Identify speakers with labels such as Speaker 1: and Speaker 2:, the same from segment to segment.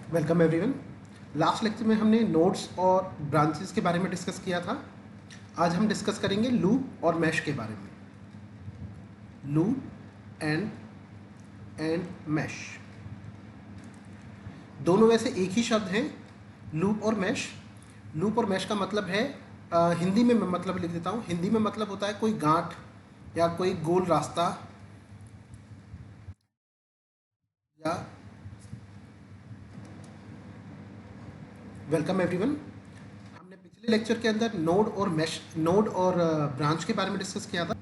Speaker 1: Welcome everyone. Last lecture में हमने nodes और ब्रांचेस के बारे में डिस्कस किया था। आज हम डिस्कस करेंगे लूप और मैश के बारे में। लूप एंड मैश दोनों वैसे एक ही शब्द हैं, लूप और मैश। लूप और मैश का मतलब है हिंदी में मैं मतलब लिख देता हूँ। हिंदी में मतलब होता है कोई गांठ या कोई गोल रास्ता या वेलकम एवरीवन। हमने पिछले लेक्चर के अंदर नोड और ब्रांच के बारे में डिस्कस किया था।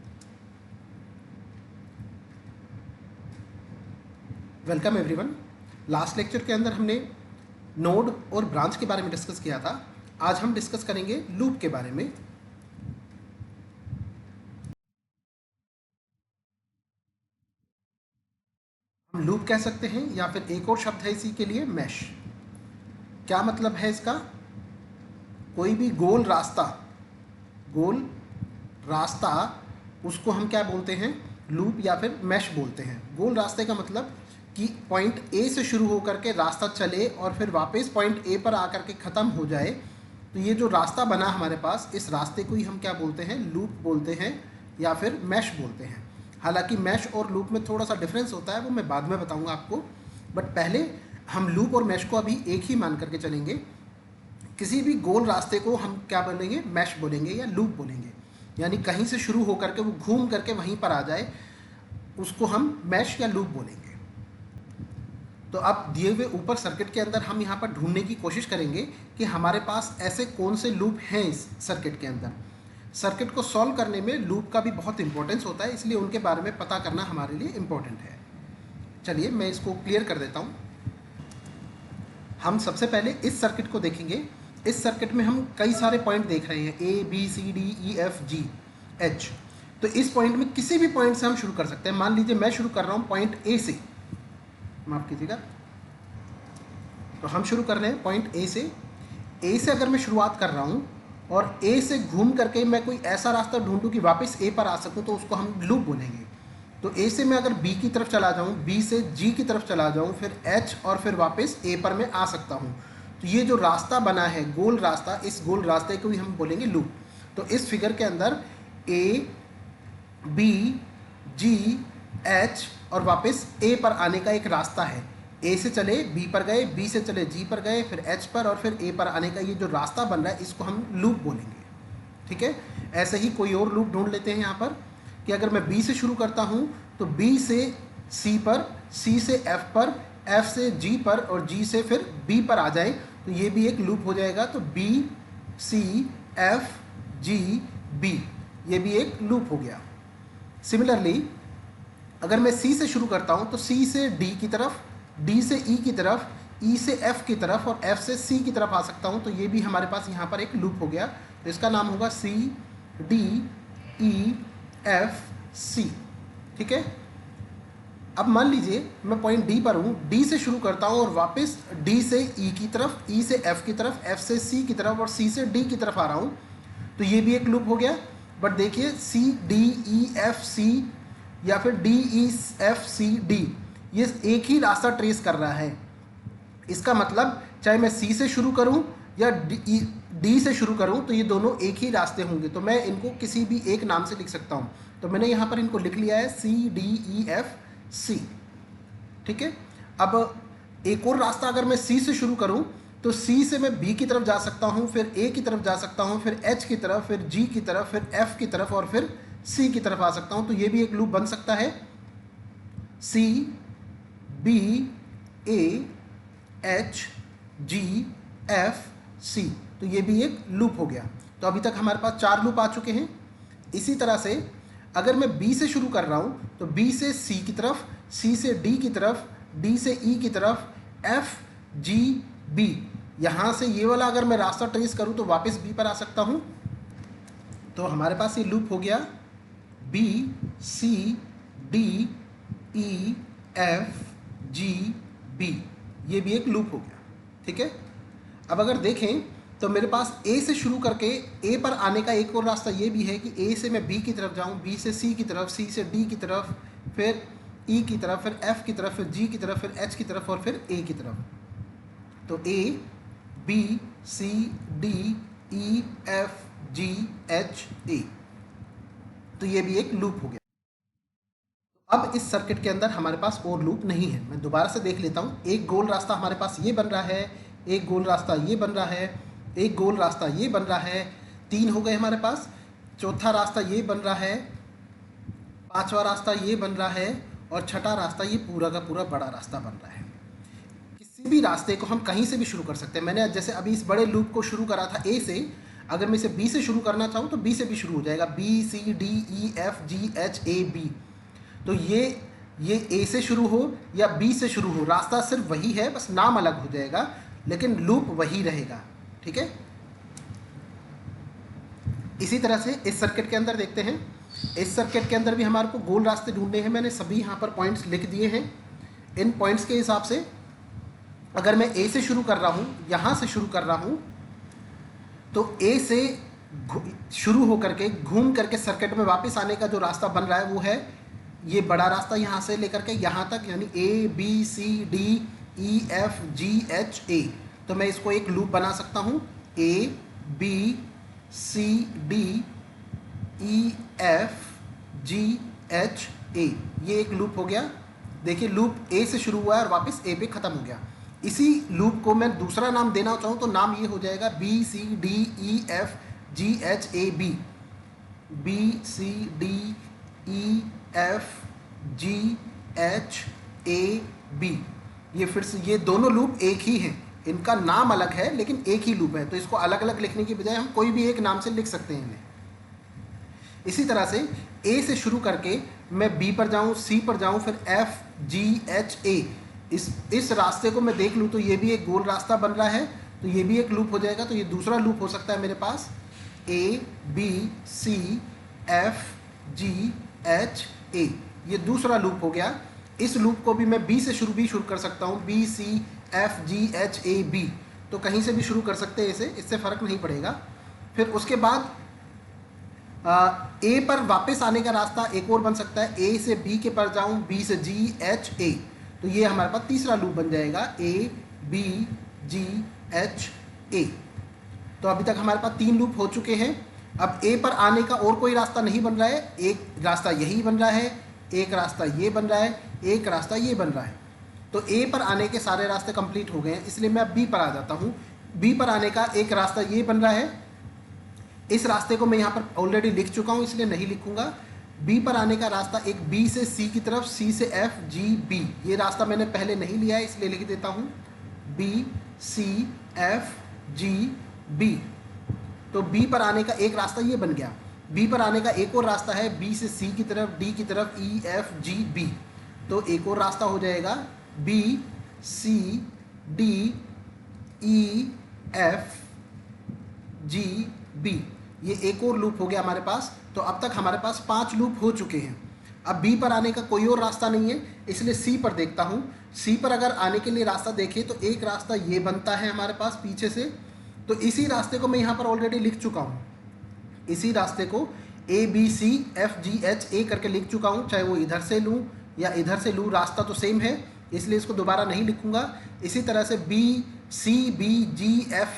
Speaker 1: Welcome everyone. लास्ट लेक्चर के अंदर हमने नोड और ब्रांच के बारे में डिस्कस किया था। आज हम डिस्कस करेंगे लूप के बारे में। हम लूप कह सकते हैं या फिर एक और शब्द है इसी के लिए, मैश। क्या मतलब है इसका? कोई भी गोल रास्ता उसको हम क्या बोलते हैं? लूप या फिर मैश बोलते हैं। गोल रास्ते का मतलब कि पॉइंट ए से शुरू होकर के रास्ता चले और फिर वापस पॉइंट ए पर आकर के ख़त्म हो जाए। तो ये जो रास्ता बना हमारे पास, इस रास्ते को ही हम क्या बोलते हैं? लूप बोलते हैं या फिर मैश बोलते हैं। हालांकि मैश और लूप में थोड़ा सा डिफरेंस होता है, वो मैं बाद में बताऊंगा आपको। बट पहले हम लूप और मैश को अभी एक ही मान करके चलेंगे। किसी भी गोल रास्ते को हम क्या बोलेंगे? मैश बोलेंगे या लूप बोलेंगे। यानी कहीं से शुरू होकर के वो घूम करके वहीं पर आ जाए, उसको हम मैश या लूप बोलेंगे। तो अब दिए हुए ऊपर सर्किट के अंदर हम यहाँ पर ढूंढने की कोशिश करेंगे कि हमारे पास ऐसे कौन से लूप हैं इस सर्किट के अंदर। सर्किट को सॉल्व करने में लूप का भी बहुत इंपॉर्टेंस होता है, इसलिए उनके बारे में पता करना हमारे लिए इम्पोर्टेंट है। चलिए मैं इसको क्लियर कर देता हूँ। हम सबसे पहले इस सर्किट को देखेंगे। इस सर्किट में हम कई सारे पॉइंट देख रहे हैं, A B C D E F G H. तो इस पॉइंट में किसी भी पॉइंट से हम शुरू कर सकते हैं। मान लीजिए मैं शुरू कर रहा हूँ पॉइंट ए से, माफ कीजिएगा। तो हम शुरू कर रहे हैं पॉइंट ए से। ए से अगर मैं शुरुआत कर रहा हूँ और ए से घूम करके मैं कोई ऐसा रास्ता ढूंढूं कि वापस ए पर आ सकूं, तो उसको हम लूप बोलेंगे। तो ए से मैं अगर बी की तरफ चला जाऊं, बी से जी की तरफ चला जाऊं, फिर एच और फिर वापस ए पर मैं आ सकता हूं। तो ये जो रास्ता बना है गोल रास्ता, इस गोल रास्ते को भी हम बोलेंगे लूप। तो इस फिगर के अंदर ए बी जी एच और वापस ए पर आने का एक रास्ता है। ए से चले बी पर गए, बी से चले जी पर गए, फिर एच पर और फिर ए पर आने का ये जो रास्ता बन रहा है, इसको हम लूप बोलेंगे। ठीक है। ऐसे ही कोई और लूप ढूंढ लेते हैं यहाँ पर कि अगर मैं बी से शुरू करता हूँ तो बी से सी पर, सी से एफ पर, एफ से जी पर और जी से फिर बी पर आ जाए, तो ये भी एक लूप हो जाएगा। तो B C F G B, ये भी एक लूप हो गया। सिमिलरली अगर मैं सी से शुरू करता हूँ तो सी से डी की तरफ, डी से ई की तरफ, ई से एफ की तरफ और एफ से सी की तरफ आ सकता हूँ, तो ये भी हमारे पास यहाँ पर एक लूप हो गया। तो इसका नाम होगा सी डी ई एफ सी। ठीक है। अब मान लीजिए मैं पॉइंट डी पर हूँ, डी से शुरू करता हूँ और वापस डी से ई की तरफ, ई से एफ की तरफ, एफ से सी की तरफ और सी से डी की तरफ आ रहा हूँ, तो ये भी एक लूप हो गया। बट देखिए सी डी ई एफ सी या फिर D E F C D, ये एक ही रास्ता ट्रेस कर रहा है। इसका मतलब चाहे मैं सी से शुरू करूं या डी से शुरू करूं, तो ये दोनों एक ही रास्ते होंगे। तो मैं इनको किसी भी एक नाम से लिख सकता हूं। तो मैंने यहां पर इनको लिख लिया है सी डी ई एफ सी। ठीक है। अब एक और रास्ता अगर मैं सी से शुरू करूं तो सी से मैं बी की तरफ जा सकता हूं, फिर ए की तरफ जा सकता हूं, फिर एच की तरफ, फिर जी की तरफ, फिर एफ की तरफ और फिर सी की तरफ आ सकता हूं। तो ये भी एक लूप बन सकता है। C B A H G F C, तो ये भी एक लूप हो गया। तो अभी तक हमारे पास 4 लूप आ चुके हैं। इसी तरह से अगर मैं बी से शुरू कर रहा हूं तो बी से सी की तरफ, सी से डी की तरफ, डी से ई की तरफ, एफ जी बी, यहां से ये वाला अगर मैं रास्ता ट्रेस करूं तो वापस बी पर आ सकता हूं। तो हमारे पास ये लूप हो गया B C D E F G B, ये भी एक लूप हो गया। ठीक है। अब अगर देखें तो मेरे पास ए से शुरू करके ए पर आने का एक और रास्ता ये भी है कि ए से मैं बी की तरफ जाऊं, बी से सी की तरफ, सी से डी की तरफ, फिर ई की तरफ, फिर एफ की तरफ, फिर जी की तरफ, फिर एच की तरफ और फिर ए की तरफ। तो A B C D E F G H A, तो ये भी एक लूप हो गया। अब इस सर्किट के अंदर हमारे पास और लूप नहीं है। मैं दोबारा से देख लेता हूँ। एक गोल रास्ता हमारे पास ये बन रहा है, एक गोल रास्ता ये बन रहा है, एक गोल रास्ता ये बन रहा है, 3 हो गए हमारे पास। चौथा रास्ता ये बन रहा है, 5वां रास्ता ये बन रहा है, और छठा रास्ता ये पूरा का पूरा बड़ा रास्ता बन रहा है। किसी भी रास्ते को हम कहीं से भी शुरू कर सकते हैं। मैंने जैसे अभी इस बड़े लूप को शुरू करा था ए से, अगर मैं इसे बी से शुरू करना चाहूँ तो बी से भी शुरू हो जाएगा, B C D E F G H A B. तो ये ए से शुरू हो या बी से शुरू हो, रास्ता सिर्फ वही है, बस नाम अलग हो जाएगा, लेकिन लूप वही रहेगा। ठीक है। इसी तरह से इस सर्किट के अंदर देखते हैं। इस सर्किट के अंदर भी हमारे को गोल रास्ते ढूंढने हैं। मैंने सभी यहाँ पर पॉइंट्स लिख दिए हैं। इन पॉइंट्स के हिसाब से अगर मैं ए से शुरू कर रहा हूँ, यहाँ से शुरू कर रहा हूँ, तो ए से शुरू होकर के घूम करके सर्किट में वापस आने का जो रास्ता बन रहा है वो है ये बड़ा रास्ता, यहाँ से लेकर के यहाँ तक, यानी A B C D E F G H A. तो मैं इसको एक लूप बना सकता हूँ, A B C D E F G H A, ये एक लूप हो गया। देखिए लूप ए से शुरू हुआ है और वापस ए पे ख़त्म हो गया। इसी लूप को मैं दूसरा नाम देना चाहूँ तो नाम ये हो जाएगा B C D E F G H A B, B C D E F G H A B. ये फिर से ये दोनों लूप एक ही हैं, इनका नाम अलग है लेकिन एक ही लूप है, तो इसको अलग अलग लिखने की बजाय हम कोई भी एक नाम से लिख सकते हैं इन्हें। इसी तरह से ए से शुरू करके मैं बी पर जाऊं, सी पर जाऊं, फिर एफ जी एच ए, इस रास्ते को मैं देख लूं तो ये भी एक गोल रास्ता बन रहा है, तो ये भी एक लूप हो जाएगा। तो ये दूसरा लूप हो सकता है मेरे पास, A B C F G H A, ये दूसरा लूप हो गया। इस लूप को भी मैं बी से शुरू कर सकता हूँ, B C F G H A B, तो कहीं से भी शुरू कर सकते हैं इसे, इससे फ़र्क नहीं पड़ेगा। फिर उसके बाद ए पर वापस आने का रास्ता एक और बन सकता है, ए से बी के पर जाऊँ, बी से जी एच ए, तो ये हमारे पास तीसरा लूप बन जाएगा, A B ji H A. तो अभी तक हमारे पास 3 लूप हो चुके हैं। अब ए पर आने का और कोई रास्ता नहीं बन रहा है, एक रास्ता यही बन रहा है, एक रास्ता ये बन रहा है, एक रास्ता ये बन रहा है। तो ए पर आने के सारे रास्ते कंप्लीट हो गए हैं, इसलिए मैं अब बी पर आ जाता हूँ। बी पर आने का एक रास्ता ये बन रहा है, इस रास्ते को मैं यहाँ पर ऑलरेडी लिख चुका हूँ इसलिए नहीं लिखूँगा। बी पर आने का रास्ता एक बी से सी की तरफ, सी से एफ जी बी, ये रास्ता मैंने पहले नहीं लिया है इसलिए लिख देता हूँ, B C F G B. तो बी पर आने का एक रास्ता ये बन गया। बी पर आने का एक और रास्ता है, बी से सी की तरफ, डी की तरफ, ई एफ जी बी, तो एक और रास्ता हो जाएगा, B C D E F G B, ये एक और लूप हो गया हमारे पास। तो अब तक हमारे पास 5 लूप हो चुके हैं। अब बी पर आने का कोई और रास्ता नहीं है, इसलिए सी पर देखता हूँ। सी पर अगर आने के लिए रास्ता देखें तो एक रास्ता ये बनता है हमारे पास पीछे से, तो इसी रास्ते को मैं यहाँ पर ऑलरेडी लिख चुका हूँ। इसी रास्ते को A B C F G H A करके लिख चुका हूँ, चाहे वो इधर से लूँ या इधर से लूँ, रास्ता तो सेम है, इसलिए इसको दोबारा नहीं लिखूँगा। इसी तरह से बी सी बी जी एफ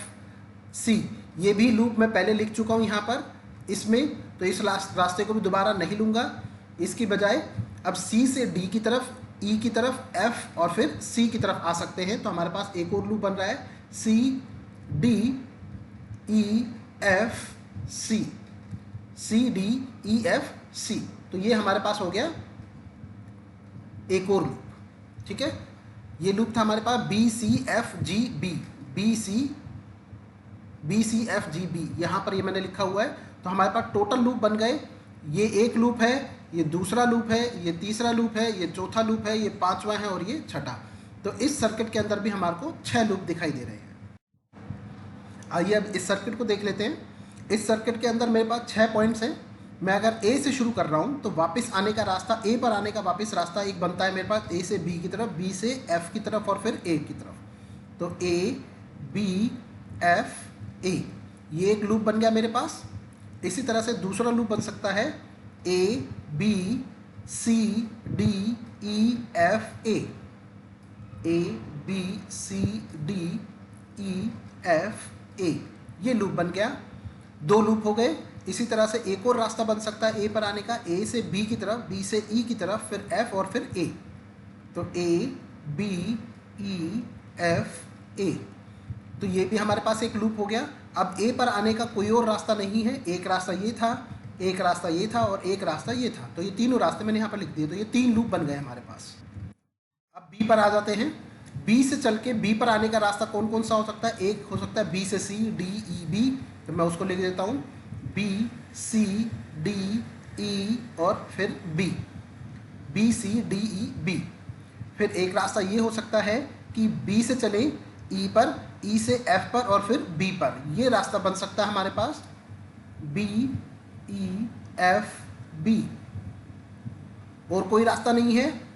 Speaker 1: सी, ये भी लूप मैं पहले लिख चुका हूँ यहाँ पर इसमें, तो इस रास्ते को भी दोबारा नहीं लूँगा। इसकी बजाय अब सी से डी की तरफ, ई की तरफ, एफ और फिर सी की तरफ आ सकते हैं। तो हमारे पास एक और लूप बन रहा है, C D E F C, C D E F C, तो ये हमारे पास हो गया एक और लूप। ठीक है, ये लूप था हमारे पास B C F G B, B C F G B, यहाँ पर ये मैंने लिखा हुआ है। तो हमारे पास टोटल लूप बन गए, ये एक लूप है, ये दूसरा लूप है, ये तीसरा लूप है, ये चौथा लूप है, ये 5वां है और ये छठा। तो इस सर्किट के अंदर भी हमारे को 6 लूप दिखाई दे रहे हैं। आइए अब इस सर्किट को देख लेते हैं। इस सर्किट के अंदर मेरे पास 6 पॉइंट्स हैं। मैं अगर ए से शुरू कर रहा हूँ तो वापस आने का रास्ता, ए पर आने का वापस रास्ता एक बनता है मेरे पास, ए से बी की तरफ, बी से एफ की तरफ और फिर ए की तरफ। तो ए बी एफ ए, ये एक लूप बन गया मेरे पास। इसी तरह से दूसरा लूप बन सकता है, A B C D E F A, A B C D E F A, ये लूप बन गया। 2 लूप हो गए। इसी तरह से एक और रास्ता बन सकता है ए पर आने का, ए से बी की तरफ, बी से ई की तरफ, फिर एफ और फिर ए। तो ए बी ई एफ ए, तो ये भी हमारे पास एक लूप हो गया। अब ए पर आने का कोई और रास्ता नहीं है, एक रास्ता ये था, एक रास्ता ये था और एक रास्ता ये था। तो ये तीनों रास्ते मैंने यहाँ पर लिख दिए। तो ये 3 लूप बन गए हमारे पास। अब बी पर आ जाते हैं। बी से चल के बी पर आने का रास्ता कौन कौन सा हो सकता है? एक हो सकता है बी से सी, डी ई बी, तो मैं उसको लिख देता हूँ बी सी डी ई और फिर B, B C D E B. फिर एक रास्ता ये हो सकता है कि बी से चले ई पर, ई से एफ पर और फिर बी पर, ये रास्ता बन सकता है हमारे पास बी ई एफ बी। और कोई रास्ता नहीं है।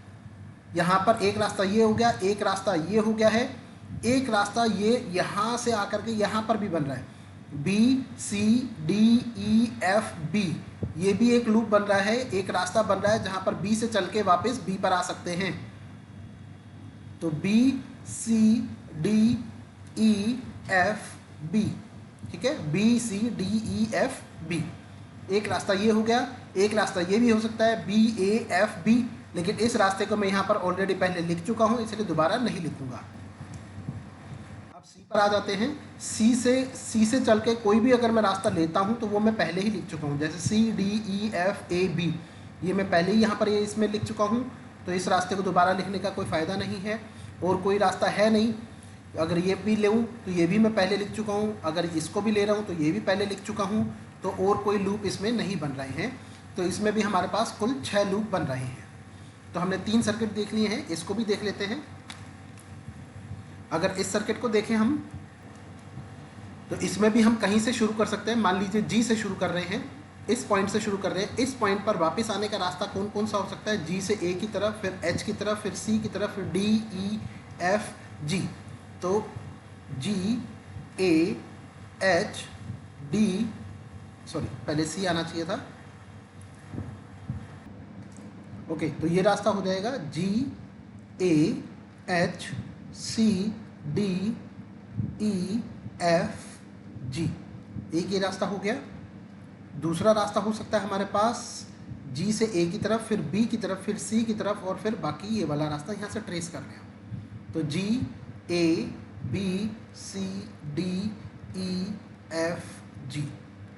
Speaker 1: यहाँ पर एक रास्ता ये हो गया, एक रास्ता ये हो गया है, एक रास्ता ये यहाँ से आकर के यहाँ पर भी बन रहा है B C D E F B, ये भी एक लूप बन रहा है, एक रास्ता बन रहा है जहाँ पर बी से चल के वापस बी पर आ सकते हैं। तो B C D E F B, ठीक है, B C D E F B. एक रास्ता ये हो गया, एक रास्ता ये भी हो सकता है बी ए एफ बी, लेकिन इस रास्ते को मैं यहाँ पर ऑलरेडी पहले लिख चुका हूँ, इसलिए दोबारा नहीं लिखूंगा। अब सी पर आ जाते हैं। सी से चल के कोई भी अगर मैं रास्ता लेता हूँ तो वो मैं पहले ही लिख चुका हूँ, जैसे C D E F A B, ये मैं पहले ही यहाँ पर ये इसमें लिख चुका हूँ। तो इस रास्ते को दोबारा लिखने का कोई फ़ायदा नहीं है। और कोई रास्ता है नहीं, अगर ये भी लूँ तो ये भी मैं पहले लिख चुका हूँ, अगर इसको भी ले रहा हूँ तो ये भी पहले लिख चुका हूँ। तो और कोई लूप इसमें नहीं बन रहे हैं। तो इसमें भी हमारे पास कुल 6 लूप बन रहे हैं। तो हमने 3 सर्किट देख लिए हैं, इसको भी देख लेते हैं। अगर इस सर्किट को देखें हम, तो इसमें भी हम कहीं से शुरू कर सकते हैं। मान लीजिए जी से शुरू कर रहे हैं, इस पॉइंट से शुरू कर रहे हैं। इस पॉइंट पर वापस आने का रास्ता कौन कौन सा हो सकता है? जी से ए की तरफ, फिर एच की तरफ, फिर सी की तरफ, फिर डी ई एफ जी। तो G A H D, sorry पहले सी आना चाहिए था। ओके, तो ये रास्ता हो जाएगा G A H C D E F G, एक ये रास्ता हो गया। दूसरा रास्ता हो सकता है हमारे पास जी से ए की तरफ, फिर बी की तरफ, फिर सी की तरफ और फिर बाकी ये वाला रास्ता यहाँ से ट्रेस कर रहे हैं। तो G A B C D E F G,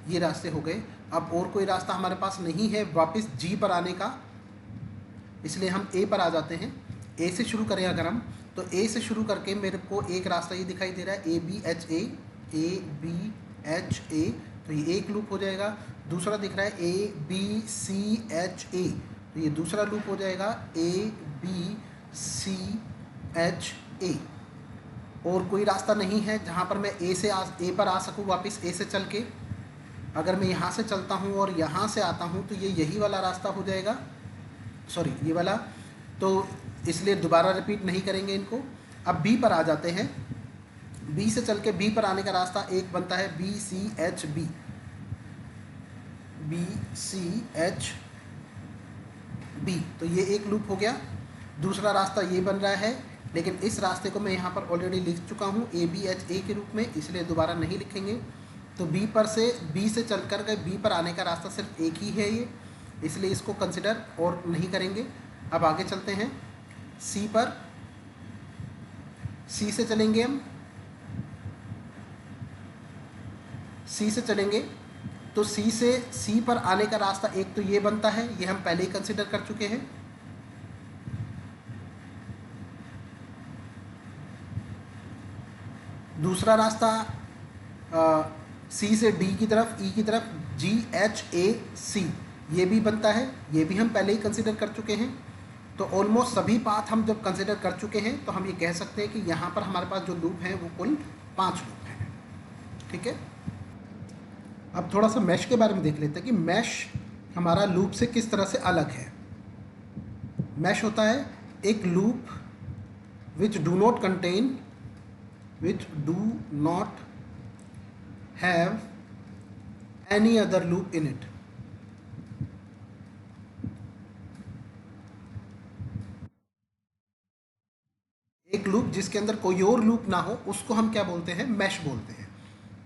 Speaker 1: ये रास्ते हो गए। अब और कोई रास्ता हमारे पास नहीं है वापस जी पर आने का, इसलिए हम ए पर आ जाते हैं। ए से शुरू करें अगर हम, तो ए से शुरू करके मेरे को एक रास्ता ये दिखाई दे रहा है A B H A, A B H A, तो ये एक लूप हो जाएगा। दूसरा दिख रहा है A B C H A, तो ये दूसरा लूप हो जाएगा ए बी सी एच ए। और कोई रास्ता नहीं है जहाँ पर मैं ए पर आ सकूँ वापस ए से चल के। अगर मैं यहाँ से चलता हूँ और यहाँ से आता हूँ तो ये यही वाला रास्ता हो जाएगा, सॉरी ये वाला, तो इसलिए दोबारा रिपीट नहीं करेंगे इनको। अब बी पर आ जाते हैं। बी से चल के बी पर आने का रास्ता एक बनता है B C H B, B C H B, तो ये एक लूप हो गया। दूसरा रास्ता ये बन रहा है, लेकिन इस रास्ते को मैं यहाँ पर ऑलरेडी लिख चुका हूँ ए बी एच ए के रूप में, इसलिए दोबारा नहीं लिखेंगे। तो बी से चल कर के बी पर आने का रास्ता सिर्फ एक ही है ये, इसलिए इसको कंसिडर और नहीं करेंगे। अब आगे चलते हैं सी पर। सी से चलेंगे हम, सी से चलेंगे तो सी पर आने का रास्ता एक तो ये बनता है, ये हम पहले ही कंसिडर कर चुके हैं। दूसरा रास्ता सी से डी की तरफ, ई की तरफ, जी एच ए सी, ये भी बनता है, ये भी हम पहले ही कंसिडर कर चुके हैं। तो ऑलमोस्ट सभी पाथ हम जब कंसिडर कर चुके हैं तो हम ये कह सकते हैं कि यहाँ पर हमारे पास जो लूप हैं वो कुल 5 लूप हैं। ठीक है, अब थोड़ा सा मैश के बारे में देख लेते हैं कि मैश हमारा लूप से किस तरह से अलग है। मैश होता है एक loop which do not have any other loop in it. एक लूप लूप जिसके अंदर कोई और लूप ना हो उसको हम क्या बोलते हैं, मैश बोलते हैं।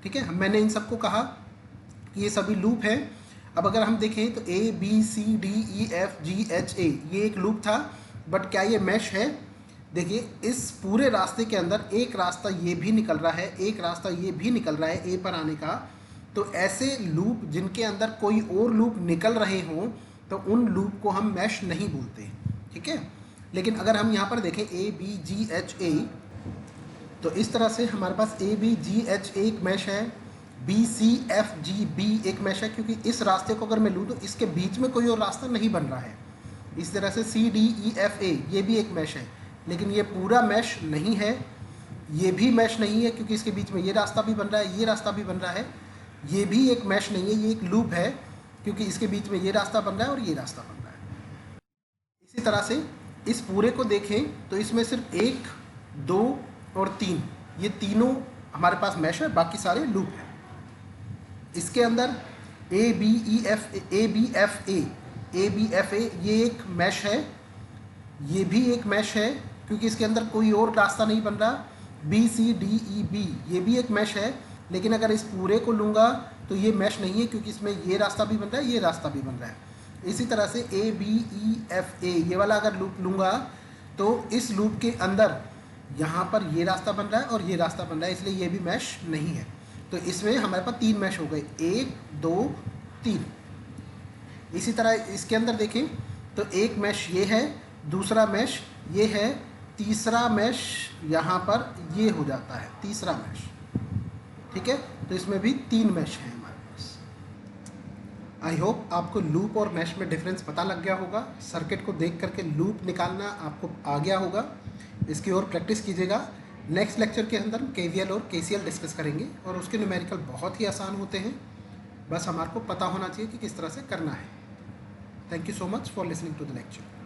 Speaker 1: ठीक है, मैंने इन सबको कहा कि ये सभी लूप हैं। अब अगर हम देखें तो A B C D E F G H A ये एक लूप था, बट क्या ये मैश है? देखिए इस पूरे रास्ते के अंदर एक रास्ता ये भी निकल रहा है, एक रास्ता ये भी निकल रहा है A पर आने का। तो ऐसे लूप जिनके अंदर कोई और लूप निकल रहे हों तो उन लूप को हम मैश नहीं बोलते। ठीक है, लेकिन अगर हम यहाँ पर देखें A B G H A, तो इस तरह से हमारे पास A B G H A एक मैश है, B C F G B एक मैश है, क्योंकि इस रास्ते को अगर मैं लूँ तो इसके बीच में कोई और रास्ता नहीं बन रहा है। इस तरह से C D E F A ये भी एक मैश है, लेकिन ये पूरा मैश नहीं है। ये भी मैश नहीं है क्योंकि इसके बीच में ये रास्ता भी बन रहा है, ये रास्ता भी बन रहा है। ये भी एक मैश नहीं है, ये एक लूप है क्योंकि इसके बीच में ये रास्ता बन रहा है और ये रास्ता बन रहा है। इसी तरह से इस पूरे को देखें तो इसमें सिर्फ 1, 2 और 3 ये तीनों हमारे पास मैश है, बाकी सारे लूप हैं। इसके अंदर A B F A ये एक मैश है, ये भी एक मैश है क्योंकि इसके अंदर कोई और रास्ता नहीं बन रहा। B C D E B ये भी एक मैश है, लेकिन अगर इस पूरे को लूँगा तो ये मैश नहीं है क्योंकि इसमें ये रास्ता भी बन रहा है, ये रास्ता भी बन रहा है। इसी तरह से A B E F A ये वाला अगर लूप लूँगा तो इस लूप के अंदर यहाँ पर ये रास्ता बन रहा है और ये रास्ता बन रहा है, इसलिए ये भी मैश नहीं है। तो इसमें हमारे पास 3 मैश हो गए, 1 2 3। इसी तरह इसके अंदर देखें तो एक मैश ये है, दूसरा मैश ये है, तीसरा मैश यहाँ पर ये हो जाता है, तीसरा मैश। ठीक है, तो इसमें भी 3 मैश हैं हमारे पास। आई होप आपको लूप और मैश में डिफरेंस पता लग गया होगा। सर्किट को देख करके लूप निकालना आपको आ गया होगा। इसकी और प्रैक्टिस कीजिएगा। नेक्स्ट लेक्चर के अंदर KVL और KCL डिस्कस करेंगे और उसके न्यूमेरिकल बहुत ही आसान होते हैं, बस हमारे को पता होना चाहिए कि किस तरह से करना है। Thank you so much for listening to the lecture.